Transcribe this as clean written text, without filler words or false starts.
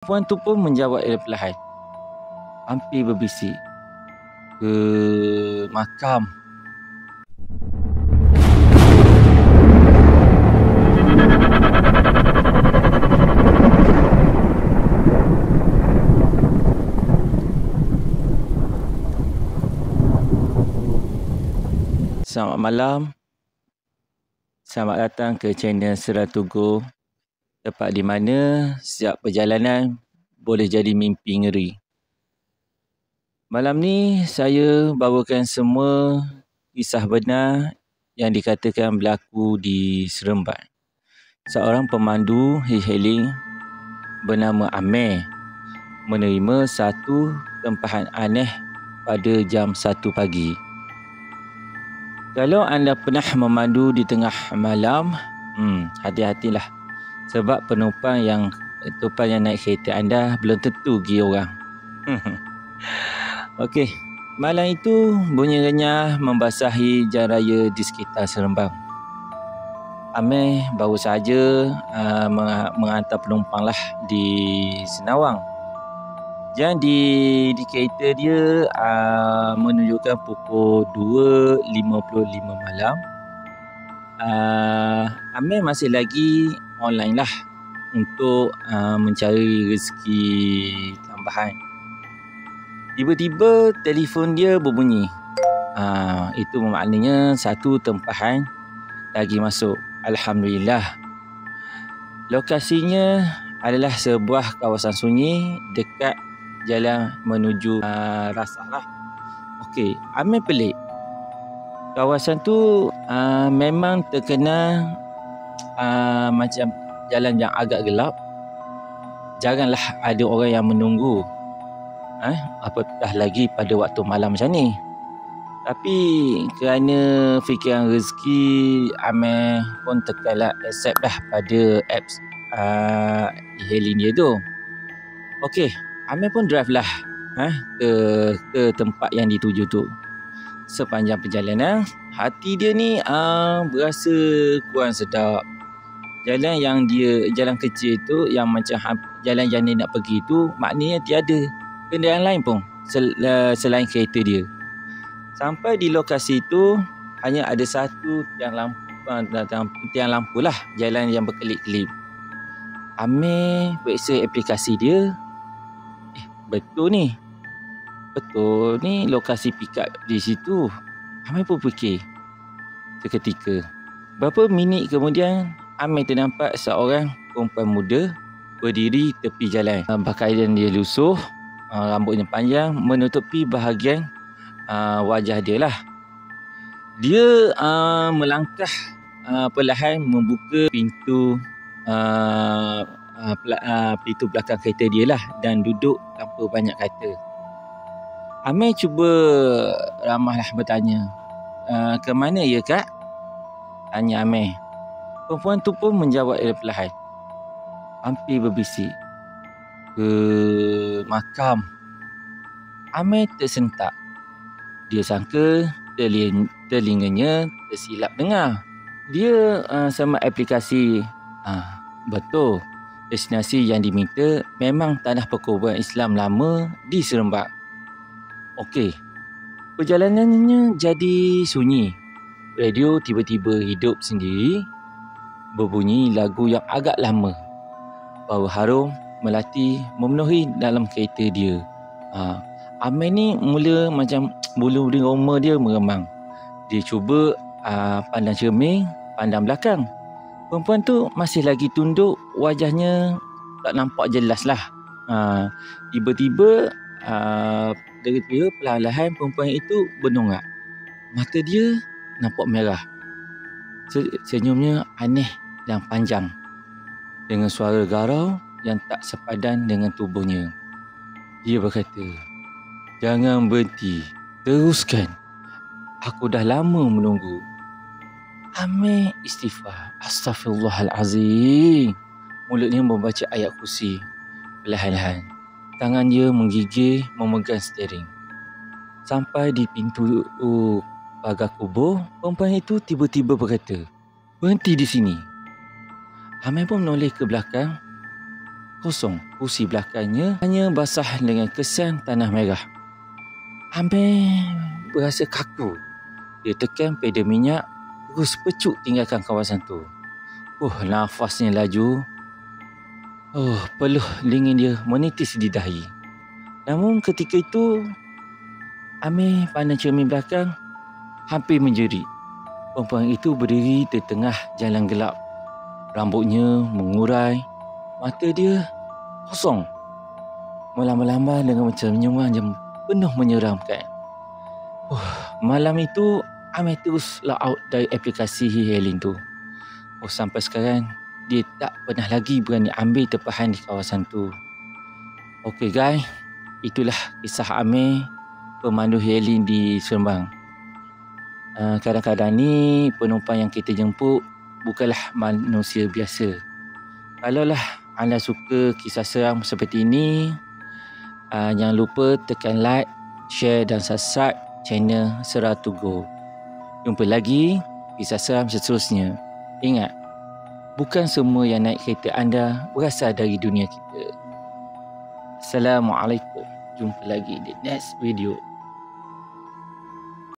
Puan tu pun menjawab perlahan, hampir berbisik, ke makam. Selamat malam. Selamat datang ke channel Seratugo, tempat di mana setiap perjalanan boleh jadi mimpi ngeri. Malam ni saya bawakan semua kisah benar yang dikatakan berlaku di Seremban. Seorang pemandu e-hailing bernama Amir menerima satu tempahan aneh pada jam 1 pagi. Kalau anda pernah memandu di tengah malam, hati-hatilah. Sebab penumpang yang naik kereta anda belum tentu pergi orang. Okey, malam itu bunyi renyah membasahi jalan raya di sekitar Seremban. Amir baru saja menghantar penumpang lah di Senawang. Dan di kereta dia menunjukkan pukul 2.55 malam. Amir masih lagi online lah untuk mencari rezeki tambahan. Tiba-tiba telefon dia berbunyi. Itu maknanya satu tempahan lagi masuk. Alhamdulillah. Lokasinya adalah sebuah kawasan sunyi dekat jalan menuju Rasah lah. Okey, Amir pelik. Kawasan tu memang terkenal macam jalan yang agak gelap. Jaranglah ada orang yang menunggu. Apatah lagi pada waktu malam macam ni. Tapi kerana fikiran rezeki, Amir pun tekanlah accept dah pada apps e-hailing dia tu. Okey, Amir pun drive lah ke tempat yang dituju tu. Sepanjang perjalanan, hati dia ni berasa kurang sedap. Jalan kecil tu yang macam jalan yang dia nak pergi tu, maknanya tiada kenderaan lain pun selain kereta dia. Sampai di lokasi tu hanya ada satu tiang lampu lah, jalan yang berkelip-kelip. Amir periksa aplikasi dia. Betul ni lokasi pick up di situ. Amir pun fikir seketika. Berapa minit kemudian, Amir ternampak seorang perempuan muda berdiri tepi jalan. Pakaian dia lusuh, rambutnya panjang menutupi bahagian wajah dia lah. Dia melangkah perlahan membuka pintu belakang kereta dia lah dan duduk tanpa banyak kata. Amir cuba ramahlah bertanya, "Ke mana ya kak?" tanya Amir. Perempuan tu pun menjawab perlahan, hampir berbisik, "Ke makam." Amir tersentak. Dia sangka telinganya tersilap dengar. Dia semak aplikasi. Betul, destinasi yang diminta memang tanah perkuburan Islam lama di Seremban. Okey, perjalanannya jadi sunyi. Radio tiba-tiba hidup sendiri, berbunyi lagu yang agak lama. Bau harum melati memenuhi dalam kereta dia. Amir ni mula macam bulu roma dia meremang. Dia cuba pandang cermin, pandang belakang. Perempuan tu masih lagi tunduk, wajahnya tak nampak jelas lah. Tiba-tiba perlahan-lahan perempuan itu bernongak. Mata dia nampak merah. Senyumnya aneh dan panjang, dengan suara garau yang tak sepadan dengan tubuhnya. Dia berkata, "Jangan berhenti, teruskan. Aku dah lama menunggu." Amir istighfar. Astaghfirullahalazim. Mulutnya membaca ayat kursi. Perlahan-lahan tangan dia menggigil memegang steering. Sampai di pintu pagar kubur, perempuan itu tiba-tiba berkata, "Berhenti di sini." Amir pun menoleh ke belakang. kosong. Kursi belakangnya hanya basah dengan kesan tanah merah. Amir berasa kaku. Dia tekan pedal minyak, terus pecuk tinggalkan kawasan tu. Nafasnya laju. Peluh dingin dia menitis di dahi. Namun ketika itu, Amir pandang cermin belakang, hampir menjerit. Perempuan itu berdiri di tengah jalan gelap. Rambutnya mengurai, mata dia kosong. Melambai-lambai dengan senyuman yang penuh menyeramkan. Malam itu, Amir terus log out dari aplikasi e-hailing tu. Sampai sekarang, dia tak pernah lagi berani ambil tempahan di kawasan tu. Okey guys, itulah kisah Amir, pemandu e-hailing di Seremban. Kadang-kadang ni penumpang yang kita jemput bukanlah manusia biasa. Kalaulah anda suka kisah seram seperti ini, jangan lupa tekan like, share dan subscribe channel Sera To Go. Jumpa lagi kisah seram seterusnya. Ingat, bukan semua yang naik kereta anda berasal dari dunia kita. Assalamualaikum. Jumpa lagi di next video.